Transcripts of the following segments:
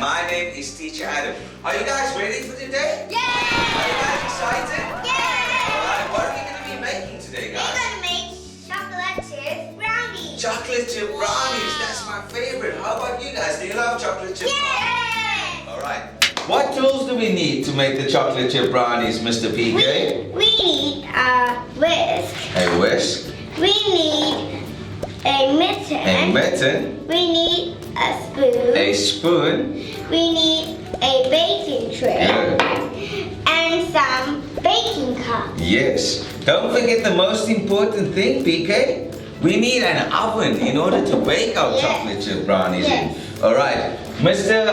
and my name is Teacher Adam. Are you guys ready for today? Yeah! Are you guys excited? Yeah! Alright, what are we going to be making today, We're guys? gonna make chocolate chip brownies. Chocolate chip brownies, that's my favorite. How about you guys? Do you love chocolate chip brownies? Yeah! Alright. What tools do we need to make the chocolate chip brownies, Mr. PK? We need a whisk. A whisk, We need a mitten. a mitten, We need a spoon. a spoon. We need a baking tray. Good. And some baking cups. Yes. Don't forget the most important thing, PK. We need an oven in order to bake our Yes. chocolate chip brownies Yes. in. Alright. Mr.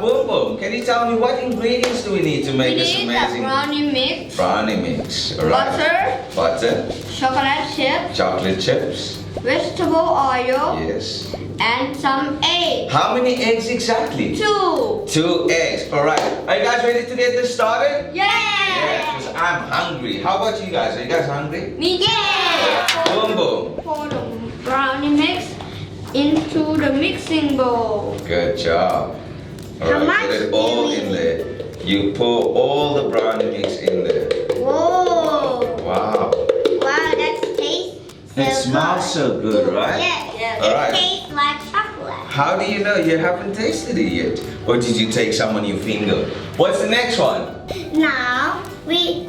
Boom Boom, can you tell me what ingredients do we need to We make this need the amazing brownie mix, brownie mix? Alright. butter, Butter, chocolate chip, chocolate chips. vegetable oil, Yes. and some eggs. How many eggs exactly? 2. 2 eggs. Alright. Are you guys ready to get this started? Yeah! Yeah, because I'm hungry. How about you guys? Are you guys hungry? Me too. Boom Boom. Pour the brownie mix into the mixing bowl. Good job. How Alright, much put it do all we in there. You pour all the brownie mix in there. Whoa! Wow. Wow, that tastes so It smells so good, right? Yes. Yes. It Alright. tastes like chocolate. How do you know you haven't tasted it yet? Or did you take some on your finger? What's the next one? Now we're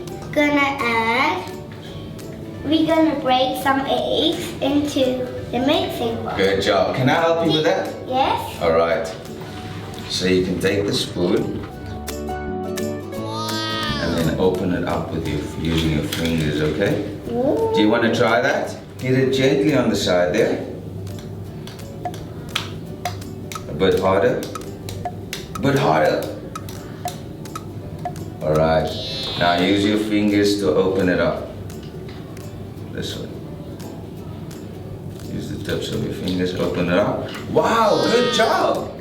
gonna break some eggs into the mixing bowl. Good job. Can I help you with that? Yes. Alright. So you can take the spoon and then open it up with using your fingers, okay? Ooh. Do you want to try that? Get it gently on the side there. A bit harder. A bit harder. Alright. Now use your fingers to open it up. This way. Use the tips of your fingers, open it up. Wow, good job!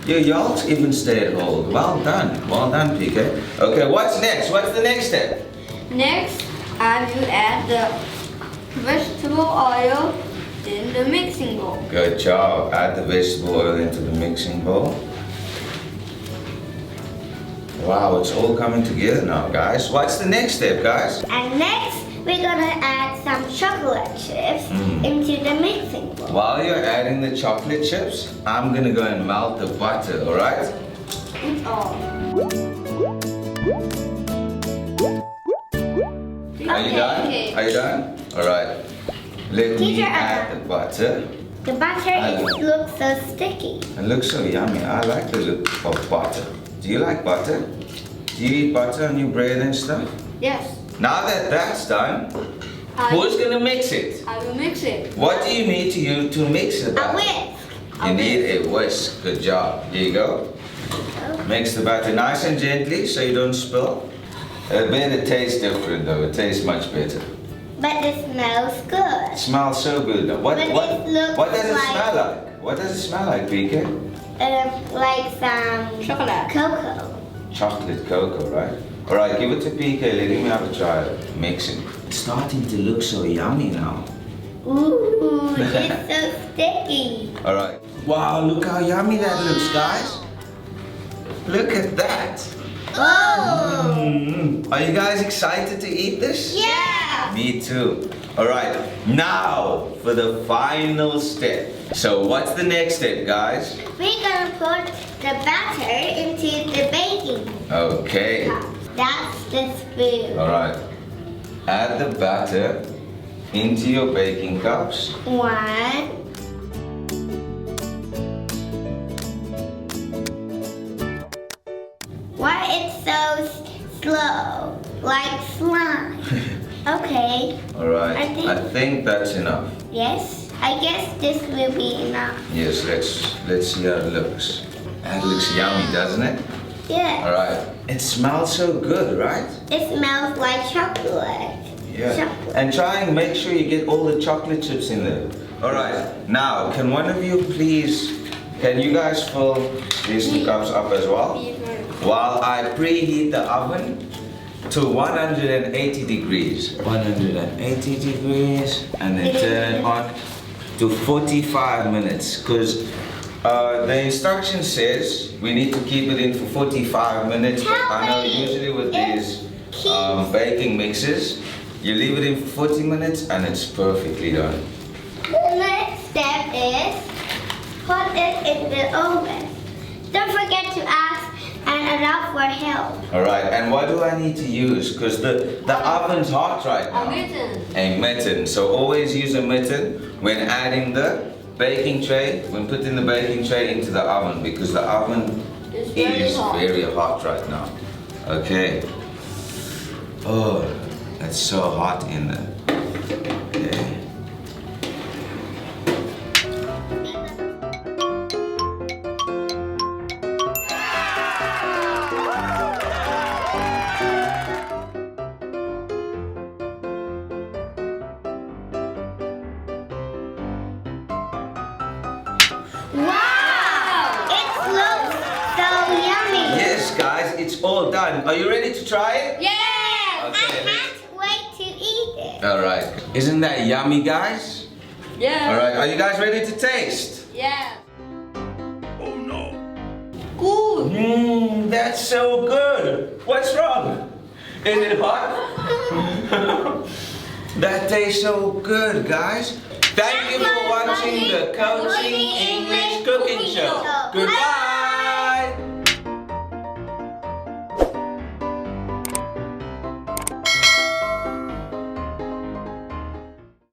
Your yolks even stayed whole. Well done. Well done, PK. Okay, what's next? What's the next step? Next, I will add the vegetable oil in the mixing bowl. Good job. Add the vegetable oil into the mixing bowl. Wow, it's all coming together now, guys. What's the next step, guys? And next we're gonna add some chocolate chips into the mixing bowl. While you're adding the chocolate chips, I'm gonna go and melt the butter, alright? It's all. Are you done? Okay. Are you done? Alright. Let me Teacher, add the butter. The butter looks so sticky. It looks so yummy. I like the look of butter. Do you like butter? Do you eat butter on your bread and stuff? Yes. Now that that's done, who's gonna mix it? I will mix it. What do you need to mix the A batter? whisk. You need a whisk. Good job. Here you go. Mix the batter nice and gently so you don't spill. I bet it tastes different though. It tastes much better. But it smells good. It smells so good. But it looks what does it like- smell like? What does it smell like, PK? Like some Chocolate. cocoa. Chocolate cocoa, right? Alright, give it to PK. Let him have a try. Mix it. It's starting to look so yummy now. Ooh, it's so sticky. Alright. Wow, look how yummy that looks, guys. Look at that. Oh! Are you guys excited to eat this? Yeah! Me too. Alright, now for the final step. So what's the next step, guys? We're gonna put the batter into the baking Okay. cup. That's the spoon. Alright. Add the batter into your baking cups. 1. Why it's so slow? Like slime. Okay. Alright. I think that's enough. Yes. I guess this will be enough. Yes, let's see how it looks. That looks yummy, doesn't it? Yeah. Alright. It smells so good, right? It smells like chocolate. Yeah. Chocolate. And try and make sure you get all the chocolate chips in there. Alright. Now, can one of you please, can you guys fill these two cups up as well? While I preheat the oven to 180 degrees. 180 degrees and then turn it on to 45 minutes because The instruction says we need to keep it in for 45 minutes. But I know usually with these baking mixes, you leave it in for 40 minutes and it's perfectly done. The next step is put it in the oven. Don't forget to ask and allow for help. Alright, and what do I need to use? Because the oven's hot right A now. mitten. A mitten. So always use a mitten when adding the baking tray, when putting the baking tray into the oven because the oven It's very is hot. very hot right now. Okay. Oh, that's so hot in there. Okay. Wow! It looks so yummy. Yes, guys, it's all done. Are you ready to try it? Yeah. Okay. I can't wait to eat it. Alright. Isn't that yummy, guys? Yeah. Alright, are you guys ready to taste? Yeah. Oh no. Good. Mmm, that's so good. What's wrong? Is it hot? That tastes so good, guys. Thank you for watching the Coaching English Cooking Show. Goodbye.